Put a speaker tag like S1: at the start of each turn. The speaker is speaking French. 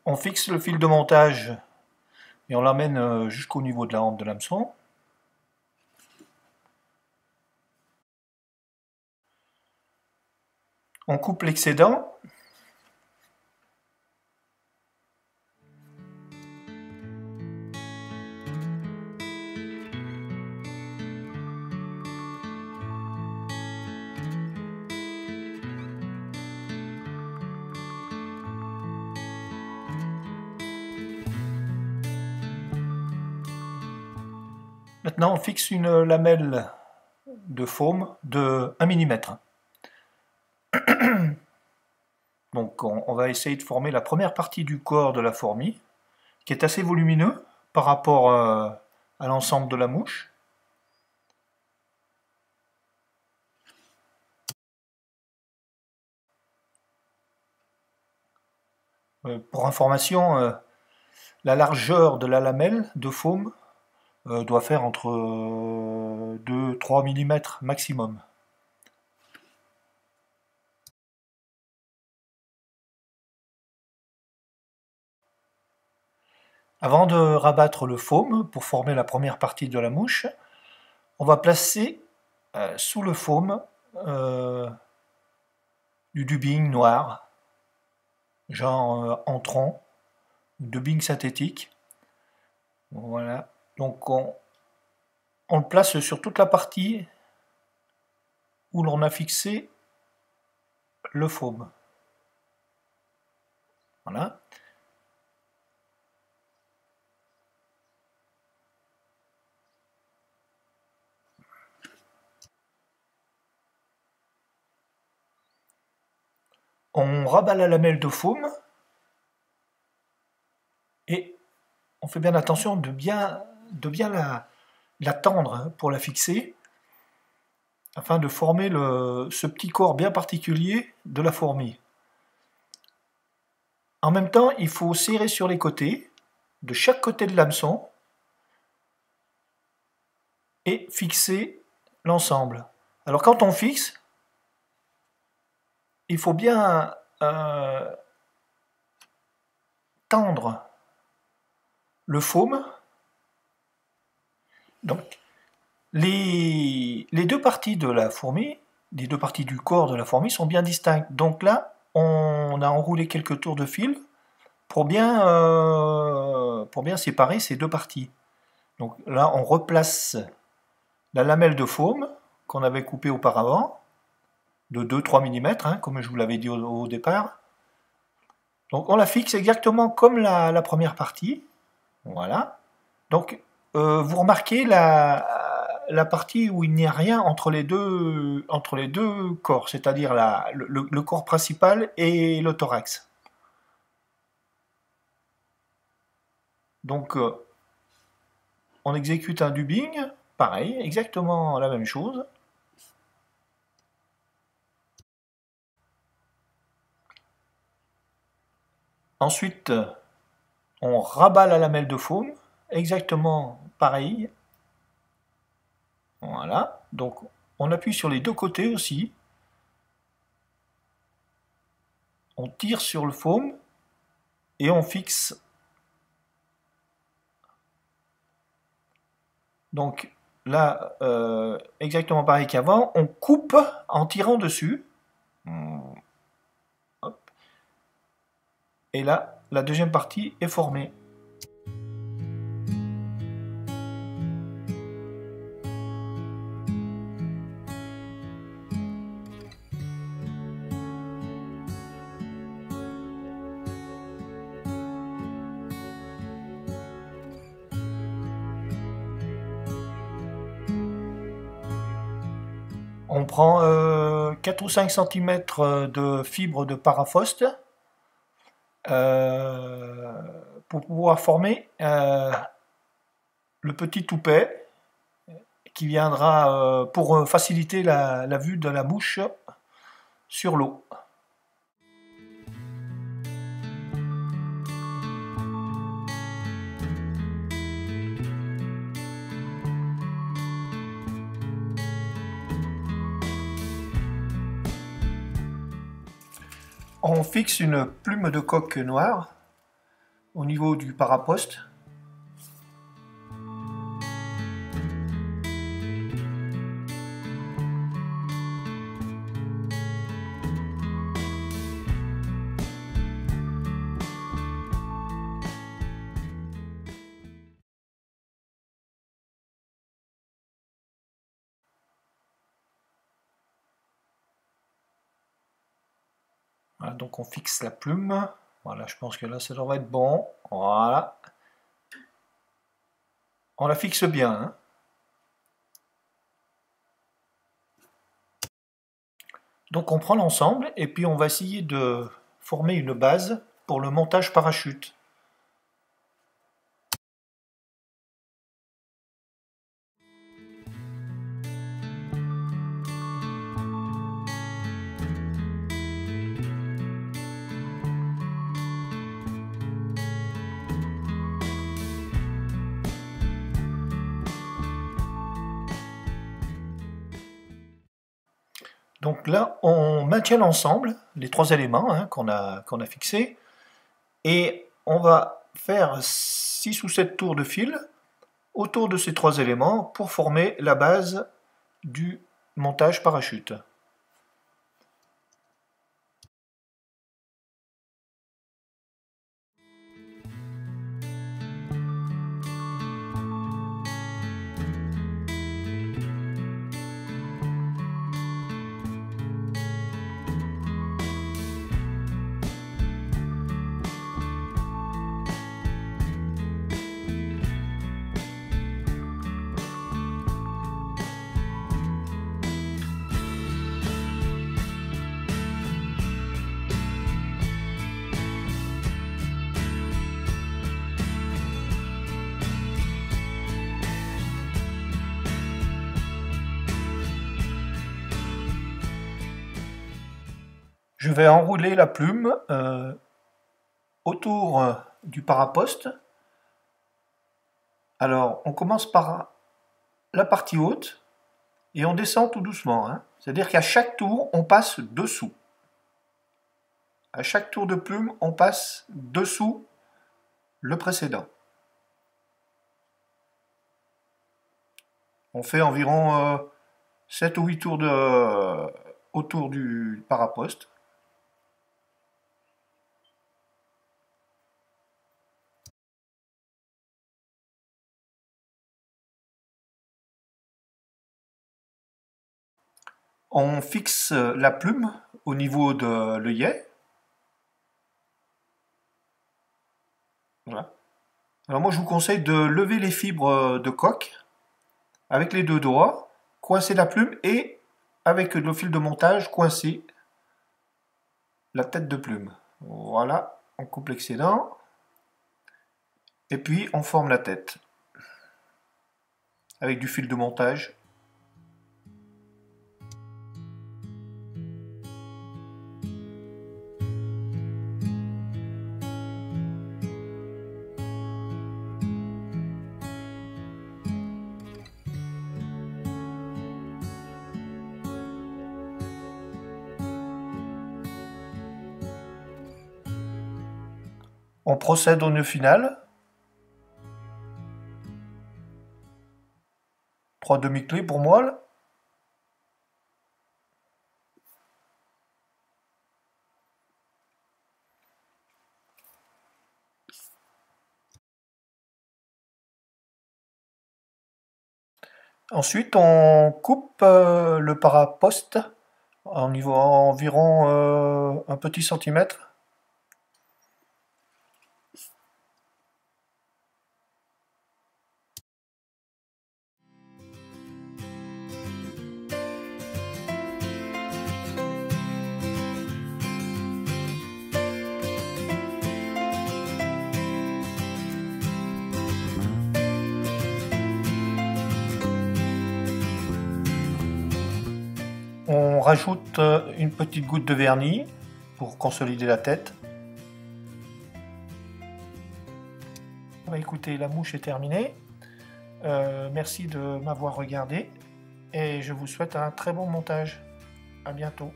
S1: On fixe le fil de montage et on l'amène jusqu'au niveau de la hampe de l'hameçon. On coupe l'excédent. Maintenant, on fixe une lamelle de foam de 1 mm. Donc, on va essayer de former la première partie du corps de la fourmi, qui est assez volumineux par rapport à l'ensemble de la mouche. Pour information, la largeur de la lamelle de foam doit faire entre 2-3 mm maximum. Avant de rabattre le foam pour former la première partie de la mouche, on va placer sous le foam du dubbing noir, genre Antron, dubbing synthétique. Voilà, donc on le place sur toute la partie où l'on a fixé le foam. Voilà. On rabat la lamelle de foam et on fait bien attention de bien la tendre pour la fixer, afin de former ce petit corps bien particulier de la fourmi. En même temps, il faut serrer sur les côtés, de chaque côté de l'hameçon, et fixer l'ensemble. Alors quand on fixe, il faut bien tendre le foam. Donc les deux parties de la fourmi, les deux parties du corps de la fourmi sont bien distinctes. Donc là, on a enroulé quelques tours de fil pour bien séparer ces deux parties. Donc là, on replace la lamelle de foam qu'on avait coupée auparavant, de 2-3 mm, hein, comme je vous l'avais dit au départ. Donc on la fixe exactement comme la première partie. Voilà. Donc vous remarquez la partie où il n'y a rien entre les deux corps, c'est-à-dire le corps principal et le thorax. Donc on exécute un dubbing, pareil, exactement la même chose. Ensuite, on rabat la lamelle de foam, exactement pareil. Voilà, donc on appuie sur les deux côtés aussi. On tire sur le foam et on fixe. Donc là, exactement pareil qu'avant, on coupe en tirant dessus. Hop. Et là, la deuxième partie est formée. On prend 4 ou 5 cm de fibre de parafoste pour pouvoir former le petit toupet qui viendra pour faciliter la vue de la mouche sur l'eau. On fixe une plume de coque noire au niveau du paraposte. Voilà, donc on fixe la plume. Voilà, je pense que là ça devrait être bon. Voilà. On la fixe bien, hein. Donc on prend l'ensemble et puis on va essayer de former une base pour le montage parachute. Donc là, on maintient l'ensemble, les trois éléments hein, qu'on a fixés, et on va faire 6 ou 7 tours de fil autour de ces trois éléments pour former la base du montage parachute. Je vais enrouler la plume autour du paraposte. Alors, on commence par la partie haute et on descend tout doucement. Hein. C'est-à-dire qu'à chaque tour, on passe dessous. À chaque tour de plume, on passe dessous le précédent. On fait environ 7 ou 8 tours autour du paraposte. On fixe la plume au niveau de l'œillet. Voilà. Alors moi je vous conseille de lever les fibres de coque avec les deux doigts, coincer la plume et avec le fil de montage coincer la tête de plume. Voilà, on coupe l'excédent et puis on forme la tête avec du fil de montage. On procède au nœud final. 3 demi-clés pour moelle. Ensuite, on coupe le paraposte environ un petit centimètre. On rajoute une petite goutte de vernis pour consolider la tête. Écoutez, la mouche est terminée. Merci de m'avoir regardé et je vous souhaite un très bon montage. À bientôt.